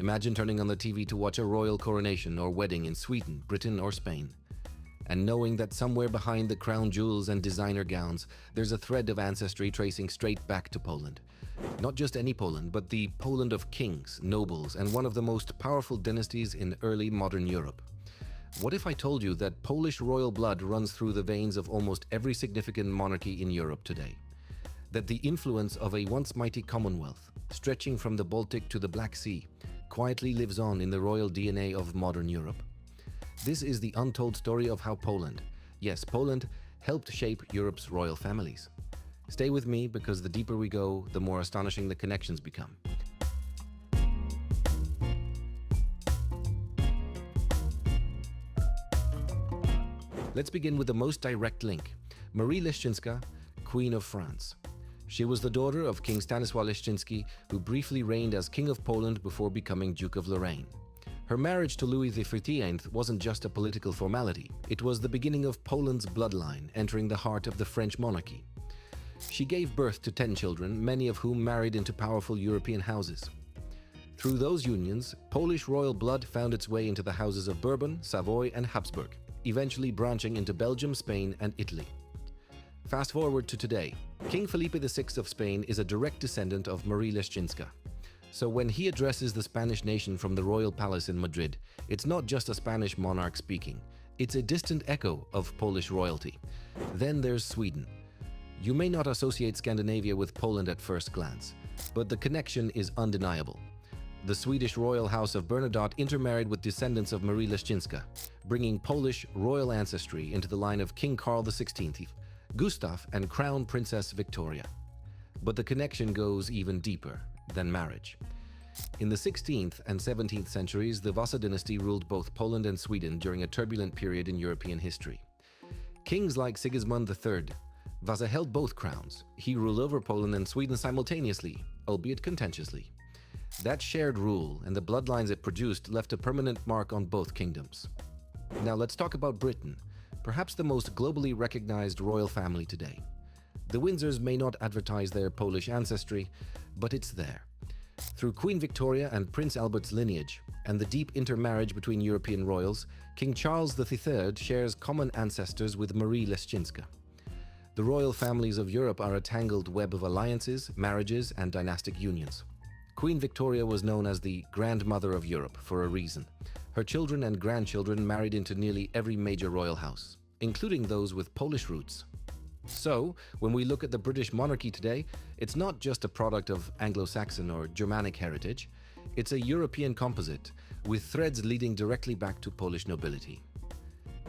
Imagine turning on the TV to watch a royal coronation or wedding in Sweden, Britain, or Spain, and knowing that somewhere behind the crown jewels and designer gowns, there's a thread of ancestry tracing straight back to Poland. Not just any Poland, but the Poland of kings, nobles, and one of the most powerful dynasties in early modern Europe. What if I told you that Polish royal blood runs through the veins of almost every significant monarchy in Europe today? That the influence of a once mighty commonwealth, stretching from the Baltic to the Black Sea, quietly lives on in the royal DNA of modern Europe? This is the untold story of how Poland, yes, Poland, helped shape Europe's royal families. Stay with me, because the deeper we go, the more astonishing the connections become. Let's begin with the most direct link. Marie Leszczyńska, Queen of France. She was the daughter of King Stanisław Leszczyński, who briefly reigned as King of Poland before becoming Duke of Lorraine. Her marriage to Louis XIV wasn't just a political formality. It was the beginning of Poland's bloodline, entering the heart of the French monarchy. She gave birth to 10 children, many of whom married into powerful European houses. Through those unions, Polish royal blood found its way into the houses of Bourbon, Savoy, and Habsburg, eventually branching into Belgium, Spain, and Italy. Fast forward to today. King Felipe VI of Spain is a direct descendant of Marie Leszczyńska. So when he addresses the Spanish nation from the Royal Palace in Madrid, it's not just a Spanish monarch speaking. It's a distant echo of Polish royalty. Then there's Sweden. You may not associate Scandinavia with Poland at first glance, but the connection is undeniable. The Swedish royal house of Bernadotte intermarried with descendants of Marie Leszczyńska, bringing Polish royal ancestry into the line of King Carl XVI, Gustav, and Crown Princess Victoria. But the connection goes even deeper than marriage. In the 16th and 17th centuries, the Vasa dynasty ruled both Poland and Sweden during a turbulent period in European history. Kings like Sigismund III, Vasa held both crowns. He ruled over Poland and Sweden simultaneously, albeit contentiously. That shared rule and the bloodlines it produced left a permanent mark on both kingdoms. Now let's talk about Britain, perhaps the most globally recognized royal family today. The Windsors may not advertise their Polish ancestry, but it's there. Through Queen Victoria and Prince Albert's lineage, and the deep intermarriage between European royals, King Charles III shares common ancestors with Marie Leszczyńska. The royal families of Europe are a tangled web of alliances, marriages, and dynastic unions. Queen Victoria was known as the grandmother of Europe for a reason. Her children and grandchildren married into nearly every major royal house, including those with Polish roots. So, when we look at the British monarchy today, it's not just a product of Anglo-Saxon or Germanic heritage, it's a European composite, with threads leading directly back to Polish nobility.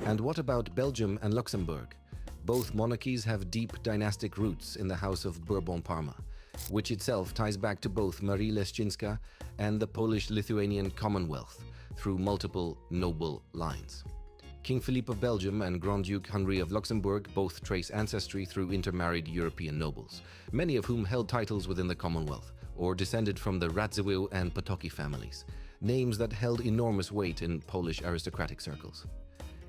And what about Belgium and Luxembourg? Both monarchies have deep dynastic roots in the House of Bourbon-Parma, which itself ties back to both Marie Leszczyńska and the Polish-Lithuanian Commonwealth through multiple noble lines. King Philippe of Belgium and Grand Duke Henri of Luxembourg both trace ancestry through intermarried European nobles, many of whom held titles within the Commonwealth, or descended from the Radziwiłł and Potocki families, names that held enormous weight in Polish aristocratic circles.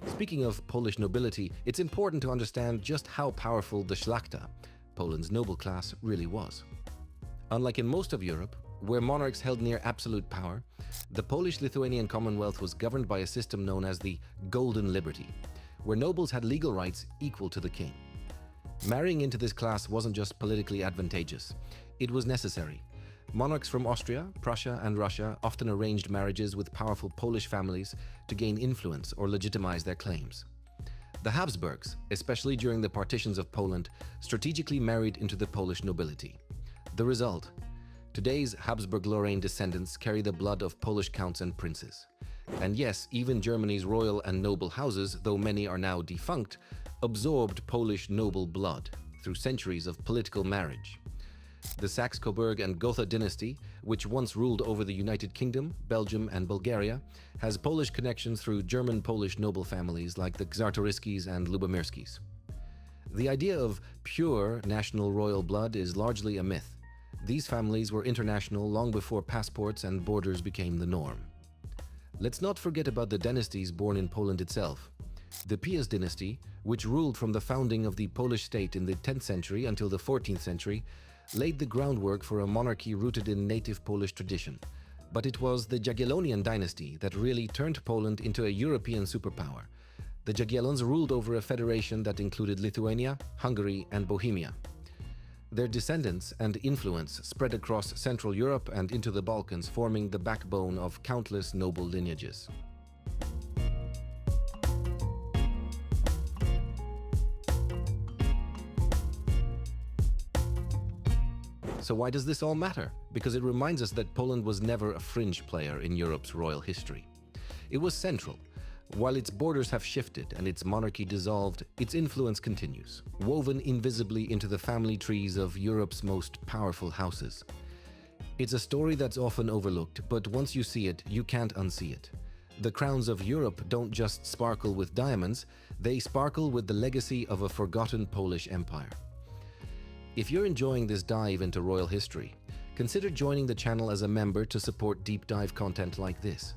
Speaking of Polish nobility, it's important to understand just how powerful the Szlachta, Poland's noble class, really was. Unlike in most of Europe, where monarchs held near absolute power, the Polish-Lithuanian Commonwealth was governed by a system known as the Golden Liberty, where nobles had legal rights equal to the king. Marrying into this class wasn't just politically advantageous, it was necessary. Monarchs from Austria, Prussia, and Russia often arranged marriages with powerful Polish families to gain influence or legitimize their claims. The Habsburgs, especially during the partitions of Poland, strategically married into the Polish nobility. The result: today's Habsburg-Lorraine descendants carry the blood of Polish counts and princes. And yes, even Germany's royal and noble houses, though many are now defunct, absorbed Polish noble blood through centuries of political marriage. The Saxe-Coburg and Gotha dynasty, which once ruled over the United Kingdom, Belgium, and Bulgaria, has Polish connections through German-Polish noble families like the Czartoryskis and Lubomirskis. The idea of pure national royal blood is largely a myth. These families were international long before passports and borders became the norm. Let's not forget about the dynasties born in Poland itself. The Piast dynasty, which ruled from the founding of the Polish state in the 10th century until the 14th century, laid the groundwork for a monarchy rooted in native Polish tradition, But it was the Jagiellonian dynasty that really turned Poland into a European superpower. The Jagiellons ruled over a federation that included Lithuania, Hungary, and Bohemia. Their descendants and influence spread across Central Europe and into the Balkans, forming the backbone of countless noble lineages. So why does this all matter? Because it reminds us that Poland was never a fringe player in Europe's royal history. It was central. While its borders have shifted and its monarchy dissolved, its influence continues, woven invisibly into the family trees of Europe's most powerful houses. It's a story that's often overlooked, but once you see it, you can't unsee it. The crowns of Europe don't just sparkle with diamonds, they sparkle with the legacy of a forgotten Polish empire. If you're enjoying this dive into royal history, consider joining the channel as a member to support deep dive content like this.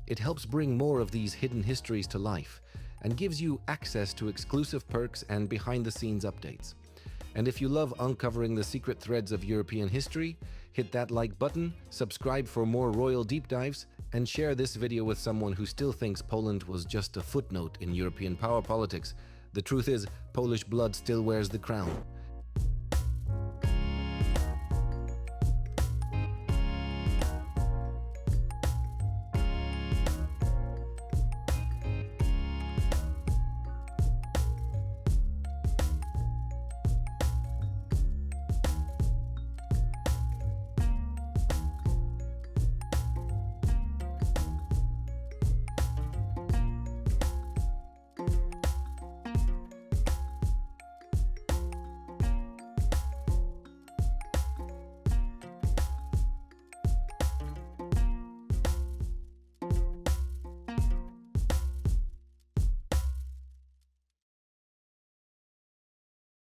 It helps bring more of these hidden histories to life and gives you access to exclusive perks and behind-the-scenes updates. And if you love uncovering the secret threads of European history, hit that like button, subscribe for more royal deep dives, and share this video with someone who still thinks Poland was just a footnote in European power politics. The truth is, Polish blood still wears the crown.